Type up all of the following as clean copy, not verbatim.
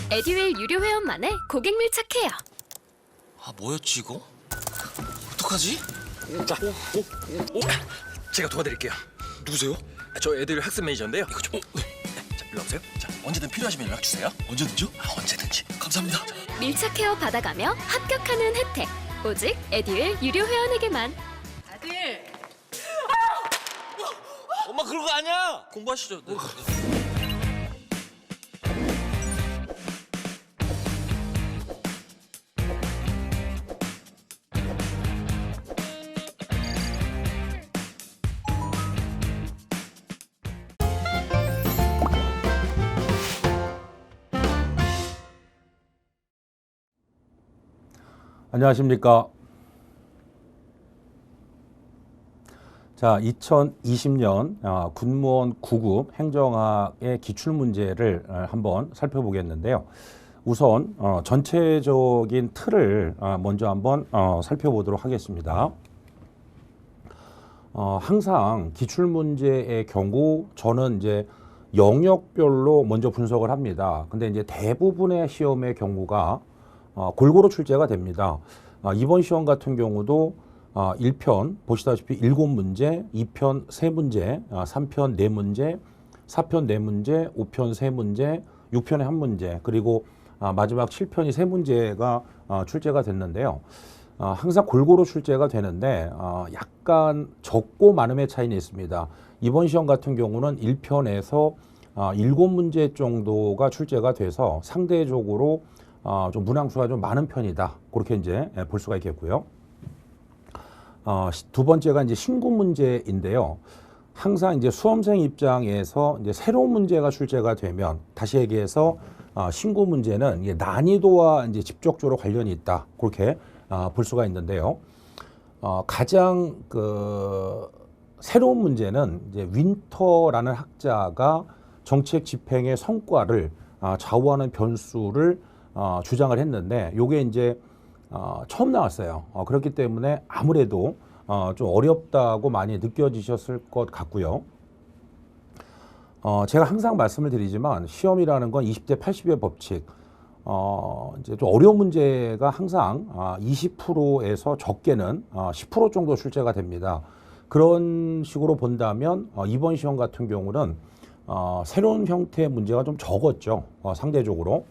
에듀윌 유료 회원만의 고객 밀착 케어. 아, 뭐였지 이거? 어떡하지? 자, 제가 도와드릴게요. 누구세요? 저 애들 학습 매니저인데요. 이거 좀. 네. 자, 일로 오세요. 자, 언제든 필요하시면 연락 주세요. 언제든지요? 언제든지. 감사합니다. 밀착 케어 받아가며 합격하는 혜택. 오직 에듀윌 유료 회원에게만. 아들, 엄마 그런 거 아니야. 공부하시죠. 네. 안녕하십니까. 자, 2020년 군무원 9급 행정학의 기출문제를 한번 살펴보겠는데요. 우선 전체적인 틀을 먼저 한번 살펴보도록 하겠습니다. 항상 기출문제의 경우 저는 이제 영역별로 먼저 분석을 합니다. 근데 이제 대부분의 시험의 경우가 골고루 출제가 됩니다. 이번 시험 같은 경우도 1편 보시다시피 7문제, 2편 3문제, 3편 4문제, 4편 4문제, 5편 3문제, 6편에 1문제, 그리고 마지막 7편이 3문제가 출제가 됐는데요. 항상 골고루 출제가 되는데 약간 적고 많음의 차이는 있습니다. 이번 시험 같은 경우는 1편에서 7문제 정도가 출제가 돼서 상대적으로 좀 문항수가 좀 많은 편이다. 그렇게 이제 볼 수가 있겠고요. 두 번째가 이제 신구 문제인데요. 항상 이제 수험생 입장에서 이제 새로운 문제가 출제가 되면 다시 얘기해서 신구 문제는 이게 난이도와 이제 직접적으로 관련이 있다. 그렇게 볼 수가 있는데요. 가장 새로운 문제는 이제 윈터라는 학자가 정책 집행의 성과를 좌우하는 변수를 주장을 했는데 요게 이제 처음 나왔어요. 그렇기 때문에 아무래도 좀 어렵다고 많이 느껴지셨을 것 같고요. 제가 항상 말씀을 드리지만 시험이라는 건 20대 80의 법칙. 이제 좀 어려운 문제가 항상 20%에서 적게는 10% 정도 출제가 됩니다. 그런 식으로 본다면 이번 시험 같은 경우는 새로운 형태의 문제가 좀 적었죠. 상대적으로.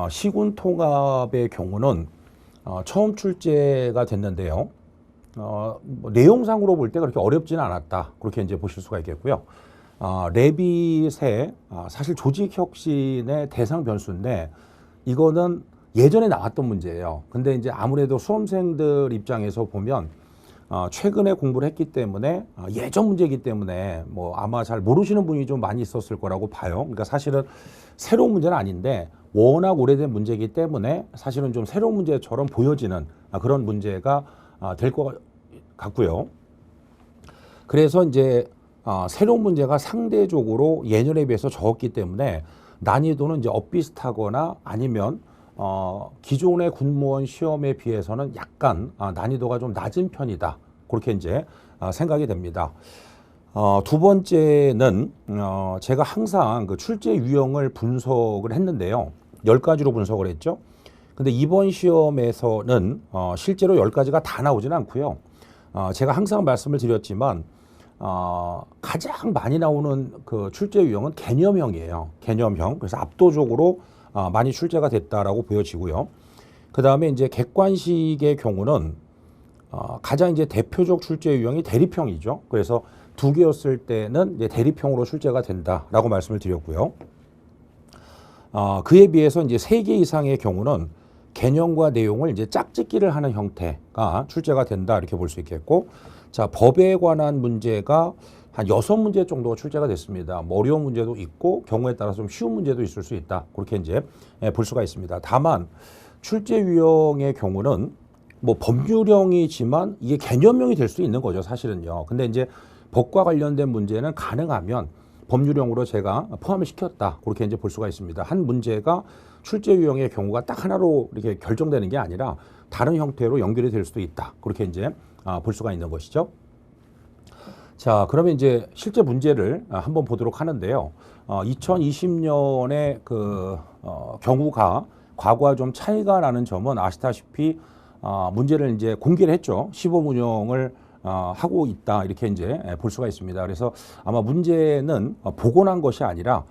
시군 통합의 경우는 처음 출제가 됐는데요. 뭐 내용상으로 볼 때 그렇게 어렵지는 않았다. 그렇게 이제 보실 수가 있겠고요. 레빗의 사실 조직혁신의 대상 변수인데 이거는 예전에 나왔던 문제예요. 근데 이제 아무래도 수험생들 입장에서 보면 최근에 공부를 했기 때문에 예전 문제이기 때문에 뭐 아마 잘 모르시는 분이 좀 많이 있었을 거라고 봐요. 그러니까 사실은 새로운 문제는 아닌데 워낙 오래된 문제이기 때문에 사실은 좀 새로운 문제처럼 보여지는 그런 문제가 될 것 같고요. 그래서 이제 새로운 문제가 상대적으로 예년에 비해서 적었기 때문에 난이도는 이제 엇비슷하거나 아니면 기존의 군무원 시험에 비해서는 약간 난이도가 좀 낮은 편이다. 그렇게 이제 생각이 됩니다. 두 번째는 제가 항상 그 출제 유형을 분석을 했는데요. 10가지로 분석을 했죠. 근데 이번 시험에서는 실제로 10가지가 다 나오지는 않고요. 제가 항상 말씀을 드렸지만 가장 많이 나오는 그 출제 유형은 개념형이에요. 개념형. 그래서 압도적으로 많이 출제가 됐다라고 보여지고요. 그 다음에 이제 객관식의 경우는 가장 이제 대표적 출제 유형이 대립형이죠. 그래서 2개였을 때는 이제 대립형으로 출제가 된다라고 말씀을 드렸고요. 그에 비해서 이제 3개 이상의 경우는 개념과 내용을 이제 짝짓기를 하는 형태가 출제가 된다 이렇게 볼 수 있겠고, 자, 법에 관한 문제가 한 6문제 정도 출제가 됐습니다. 뭐 어려운 문제도 있고 경우에 따라서 좀 쉬운 문제도 있을 수 있다. 그렇게 이제 볼 수가 있습니다. 다만 출제 유형의 경우는 뭐 법률형이지만 이게 개념형이 될 수 있는 거죠, 사실은요. 근데 이제 법과 관련된 문제는 가능하면 법률형으로 제가 포함을 시켰다. 그렇게 이제 볼 수가 있습니다. 한 문제가 출제 유형의 경우가 딱 하나로 이렇게 결정되는 게 아니라 다른 형태로 연결이 될 수도 있다. 그렇게 이제 볼 수가 있는 것이죠. 자, 그러면 이제 실제 문제를 한번 보도록 하는데요. 2020년에 그 경우가 과거와 좀 차이가 나는 점은 아시다시피 문제를 이제 공개를 했죠. 시범 운영을 하고 있다 이렇게 이제 볼 수가 있습니다. 그래서 아마 문제는 복원한 것이 아니라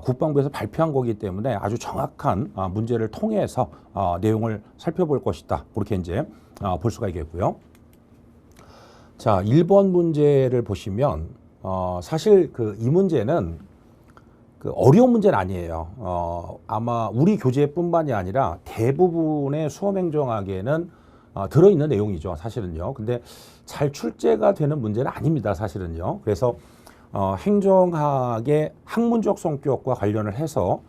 국방부에서 발표한 거기 때문에 아주 정확한 문제를 통해서 내용을 살펴볼 것이다. 그렇게 이제 볼 수가 있겠고요. 자, 1번 문제를 보시면 사실 그 이 문제는 그 어려운 문제는 아니에요. 아마 우리 교재뿐만이 아니라 대부분의 수험행정학에는 들어있는 내용이죠. 사실은요. 근데 잘 출제가 되는 문제는 아닙니다. 사실은요. 그래서 행정학의 학문적 성격과 관련을 해서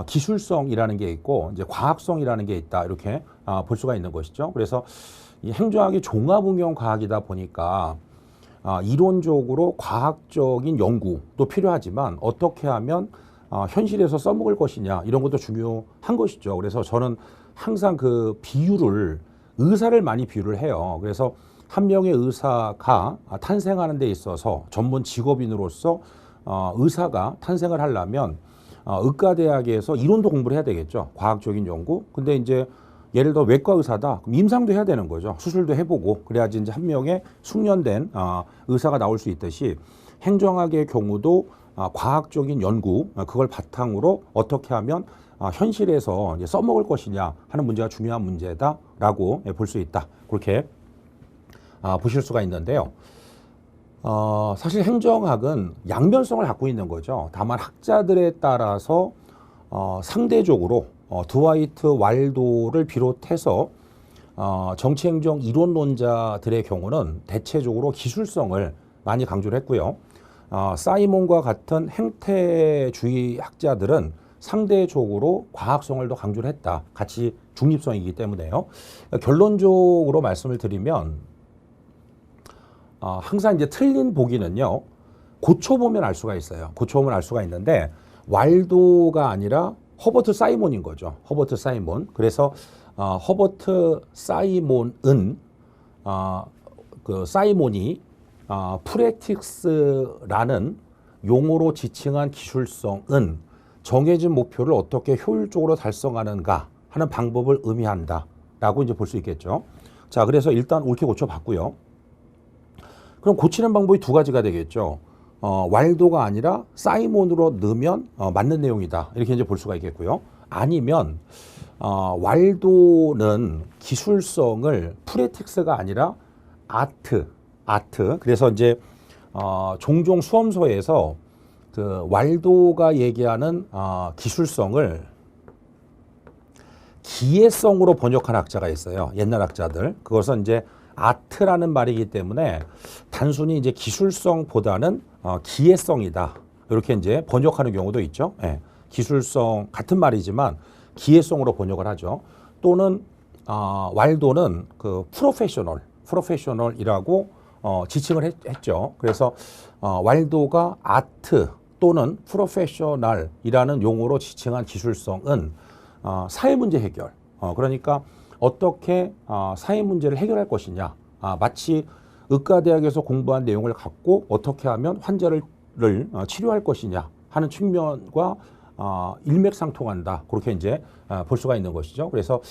기술성이라는 게 있고 이제 과학성이라는 게 있다. 이렇게 볼 수가 있는 것이죠. 그래서 이 행정학이 종합응용 과학이다 보니까 이론적으로 과학적인 연구도 필요하지만 어떻게 하면 현실에서 써먹을 것이냐 이런 것도 중요한 것이죠. 그래서 저는 항상 그 비유를 의사를 많이 비유를 해요. 그래서 한 명의 의사가 탄생하는 데 있어서 전문 직업인으로서 의사가 탄생을 하려면 의과대학에서 이론도 공부를 해야 되겠죠. 과학적인 연구. 근데 이제 예를 들어 외과 의사다. 그럼 임상도 해야 되는 거죠. 수술도 해보고 그래야지 이제 한 명의 숙련된 의사가 나올 수 있듯이 행정학의 경우도 과학적인 연구 그걸 바탕으로 어떻게 하면 현실에서 이제 써먹을 것이냐 하는 문제가 중요한 문제다라고 볼 수 있다. 그렇게 보실 수가 있는데요. 사실 행정학은 양면성을 갖고 있는 거죠. 다만 학자들에 따라서 상대적으로 드와이트 왈도를 비롯해서 정치행정 이론론자들의 경우는 대체적으로 기술성을 많이 강조를 했고요. 사이몬과 같은 행태주의 학자들은 상대적으로 과학성을 더 강조를 했다. 같이 중립성이기 때문에요. 결론적으로 말씀을 드리면 항상 이제 틀린 보기는요. 고쳐보면 알 수가 있어요. 고쳐보면 알 수가 있는데 왈도가 아니라 허버트 사이몬인 거죠. 허버트 사이몬. 그래서 허버트 사이몬은 그 사이몬이 프랙틱스라는 용어로 지칭한 기술성은 정해진 목표를 어떻게 효율적으로 달성하는가 하는 방법을 의미한다라고 이제 볼 수 있겠죠. 자, 그래서 일단 옳게 고쳐봤고요. 그럼 고치는 방법이 두 가지가 되겠죠. 왈도가 아니라 사이몬으로 넣으면 맞는 내용이다. 이렇게 이제 볼 수가 있겠고요. 아니면 왈도는 기술성을 프레틱스가 아니라 아트. 그래서 이제 종종 수험서에서 그 왈도가 얘기하는 기술성을 기회성으로 번역한 학자가 있어요. 옛날 학자들. 그것은 이제 아트라는 말이기 때문에 단순히 이제 기술성보다는 기회성이다. 이렇게 이제 번역하는 경우도 있죠. 예. 기술성 같은 말이지만 기회성으로 번역을 하죠. 또는 왈도는 그 프로페셔널이라고 지칭을 했죠. 그래서 왈도가 아트 또는 프로페셔널이라는 용어로 지칭한 기술성은 사회 문제 해결. 그러니까 어떻게 사회 문제를 해결할 것이냐. 마치 의과대학에서 공부한 내용을 갖고 어떻게 하면 환자를 치료할 것이냐 하는 측면과 일맥상통한다. 그렇게 이제 볼 수가 있는 것이죠. 그래서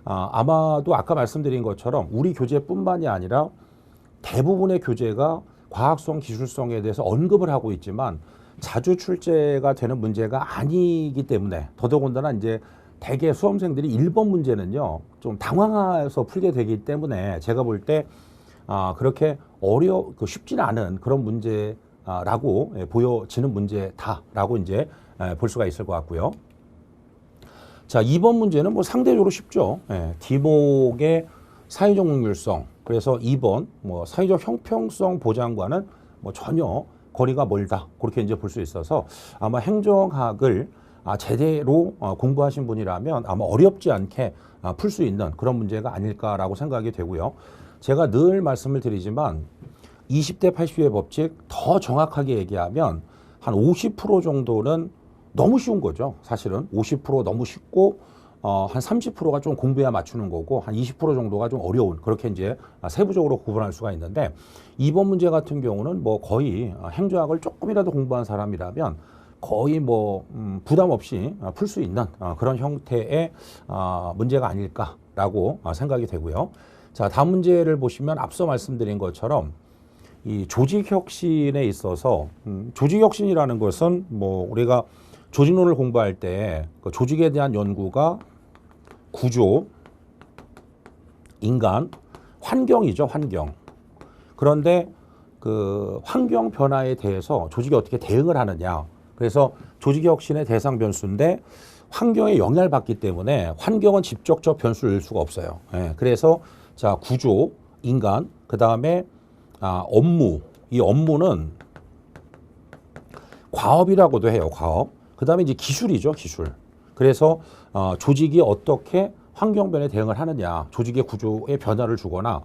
아마도 아까 말씀드린 것처럼 우리 교재뿐만이 아니라 대부분의 교재가 과학성, 기술성에 대해서 언급을 하고 있지만 자주 출제가 되는 문제가 아니기 때문에 더더군다나 이제 대개 수험생들이 1번 문제는요, 좀 당황해서 풀게 되기 때문에 제가 볼 때 그렇게 쉽지는 않은 그런 문제라고 보여지는 문제다라고 이제 볼 수가 있을 것 같고요. 자, 2번 문제는 뭐 상대적으로 쉽죠. 디목의 사회적 능률성. 그래서 2번 뭐 사회적 형평성 보장과는 뭐 전혀 거리가 멀다. 그렇게 이제 볼 수 있어서 아마 행정학을 제대로 공부하신 분이라면 아마 어렵지 않게 풀 수 있는 그런 문제가 아닐까라고 생각이 되고요. 제가 늘 말씀을 드리지만 20대 80의 법칙 더 정확하게 얘기하면 한 50% 정도는 너무 쉬운 거죠. 사실은 50% 너무 쉽고 한 30%가 좀 공부해야 맞추는 거고 한 20% 정도가 좀 어려운 그렇게 이제 세부적으로 구분할 수가 있는데 2번 문제 같은 경우는 뭐 거의 행정학을 조금이라도 공부한 사람이라면 거의 뭐 부담 없이 풀 수 있는 그런 형태의 문제가 아닐까라고 생각이 되고요. 자, 다음 문제를 보시면 앞서 말씀드린 것처럼 이 조직혁신에 있어서 조직혁신이라는 것은 뭐 우리가 조직론을 공부할 때 그 조직에 대한 연구가 구조, 인간, 환경이죠, 환경. 그런데 그 환경 변화에 대해서 조직이 어떻게 대응을 하느냐. 그래서 조직혁신의 대상 변수인데 환경에 영향을 받기 때문에 환경은 직접적 변수를 일 수가 없어요. 예, 그래서 자, 구조, 인간, 그 다음에 업무. 이 업무는 과업이라고도 해요, 과업. 그 다음에 이제 기술이죠, 기술. 그래서 조직이 어떻게 환경 변화에 대응을 하느냐, 조직의 구조에 변화를 주거나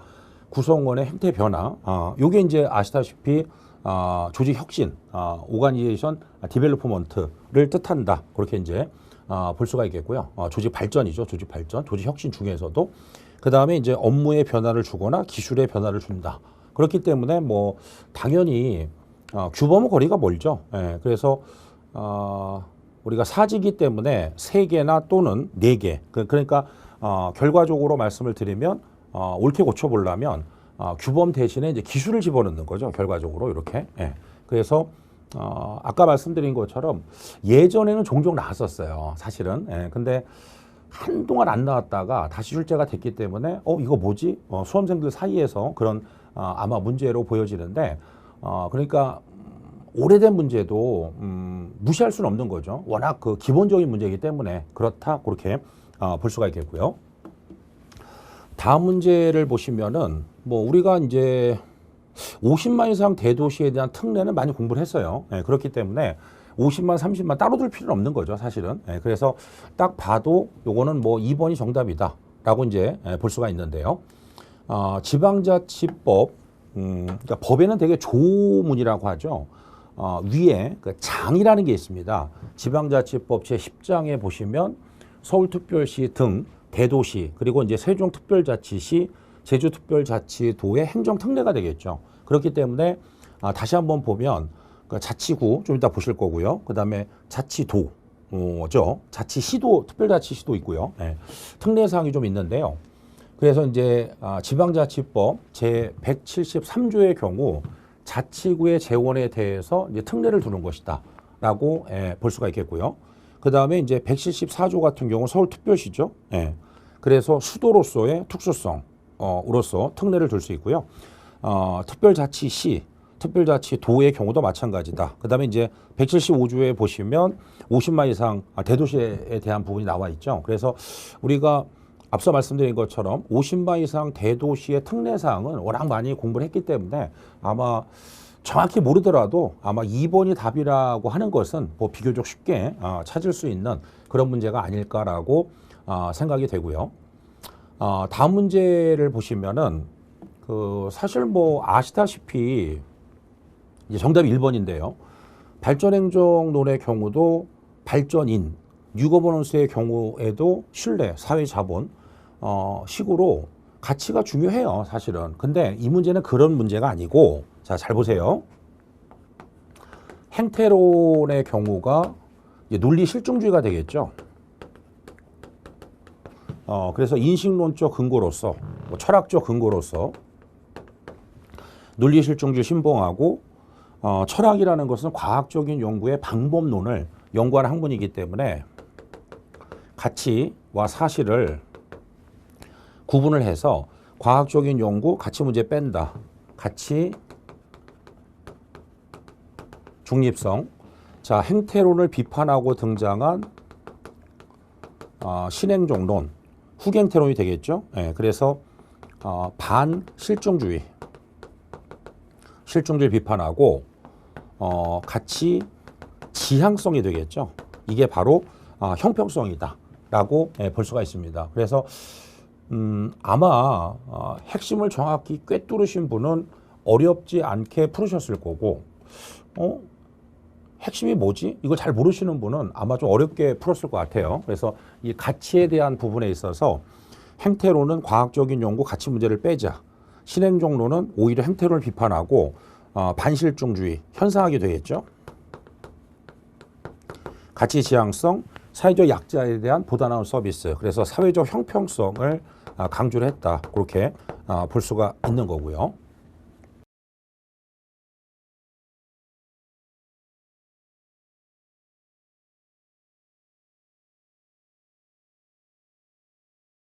구성원의 형태 변화. 요게 이제 아시다시피 조직 혁신, 오가니제이션 디벨로프먼트를 뜻한다. 그렇게 이제 볼 수가 있겠고요. 조직 발전이죠, 조직 발전, 조직 혁신 중에서도. 그 다음에 이제 업무의 변화를 주거나 기술의 변화를 준다. 그렇기 때문에 뭐 당연히 규범은 거리가 멀죠. 예, 그래서 우리가 사지기 때문에 3개나 또는 4개. 그러니까 결과적으로 말씀을 드리면 옳게 고쳐보려면 규범 대신에 이제 기술을 집어넣는 거죠. 결과적으로 이렇게. 예. 그래서 아까 말씀드린 것처럼 예전에는 종종 나왔었어요. 사실은. 예. 근데 한동안 안 나왔다가 다시 출제가 됐기 때문에 이거 뭐지? 수험생들 사이에서 그런 아마 문제로 보여지는데 그러니까 오래된 문제도 무시할 수는 없는 거죠. 워낙 그 기본적인 문제이기 때문에 그렇다 그렇게 볼 수가 있겠고요. 다음 문제를 보시면은 뭐 우리가 이제 50만 이상 대도시에 대한 특례는 많이 공부를 했어요. 예, 그렇기 때문에 50만, 30만 따로 둘 필요는 없는 거죠, 사실은. 예, 그래서 딱 봐도 요거는 뭐 2번이 정답이다라고 이제 볼 수가 있는데요. 지방자치법, 그러니까 법에는 되게 조문이라고 하죠. 위에 그 장이라는 게 있습니다. 지방자치법 제10장에 보시면 서울특별시 등 대도시 그리고 이제 세종특별자치시, 제주특별자치도의 행정특례가 되겠죠. 그렇기 때문에 다시 한번 보면 그 자치구 좀 이따 보실 거고요. 그 다음에 자치도죠. 자치시도, 특별자치시도 있고요. 네. 특례사항이 좀 있는데요. 그래서 이제 지방자치법 제 173조의 경우 자치구의 재원에 대해서 이제 특례를 두는 것이다라고 볼 수가 있겠고요. 그 다음에 이제 174조 같은 경우 서울특별시죠. 예. 그래서 수도로서의 특수성으로서 특례를 둘 수 있고요. 특별자치시, 특별자치도의 경우도 마찬가지다. 그 다음에 이제 175조에 보시면 50만 이상 대도시에 대한 부분이 나와 있죠. 그래서 우리가 앞서 말씀드린 것처럼 50만 이상 대도시의 특례사항은 워낙 많이 공부를 했기 때문에 아마 정확히 모르더라도 아마 2번이 답이라고 하는 것은 뭐 비교적 쉽게 찾을 수 있는 그런 문제가 아닐까라고 생각이 되고요. 다음 문제를 보시면은 그 사실 뭐 아시다시피 이제 정답이 1번인데요. 발전행정론의 경우도 발전인, 뉴거버넌스의 경우에도 신뢰, 사회자본 식으로 가치가 중요해요, 사실은. 근데 이 문제는 그런 문제가 아니고, 자, 잘 보세요. 행태론의 경우가 이제 논리 실증주의가 되겠죠. 그래서 인식론적 근거로서, 뭐 철학적 근거로서 논리 실증주의 신봉하고 철학이라는 것은 과학적인 연구의 방법론을 연구하는 학문이기 때문에 가치와 사실을 구분을 해서 과학적인 연구, 가치 문제 뺀다. 가치, 중립성. 자, 행태론을 비판하고 등장한 신행정론, 후행태론이 되겠죠. 예, 그래서 반실증주의, 실증주의 비판하고 가치 지향성이 되겠죠. 이게 바로 형평성이다라고 볼 수가 있습니다. 그래서 아마 핵심을 정확히 꿰뚫으신 분은 어렵지 않게 풀으셨을 거고 핵심이 뭐지? 이걸 잘 모르시는 분은 아마 좀 어렵게 풀었을 것 같아요. 그래서 이 가치에 대한 부분에 있어서 행태론은 과학적인 연구 가치 문제를 빼자. 신행정론은 오히려 행태론을 비판하고 반실증주의, 현상하게 되겠죠. 가치 지향성, 사회적 약자에 대한 보다 나은 서비스, 그래서 사회적 형평성을 강조를 했다. 그렇게 볼 수가 있는 거고요.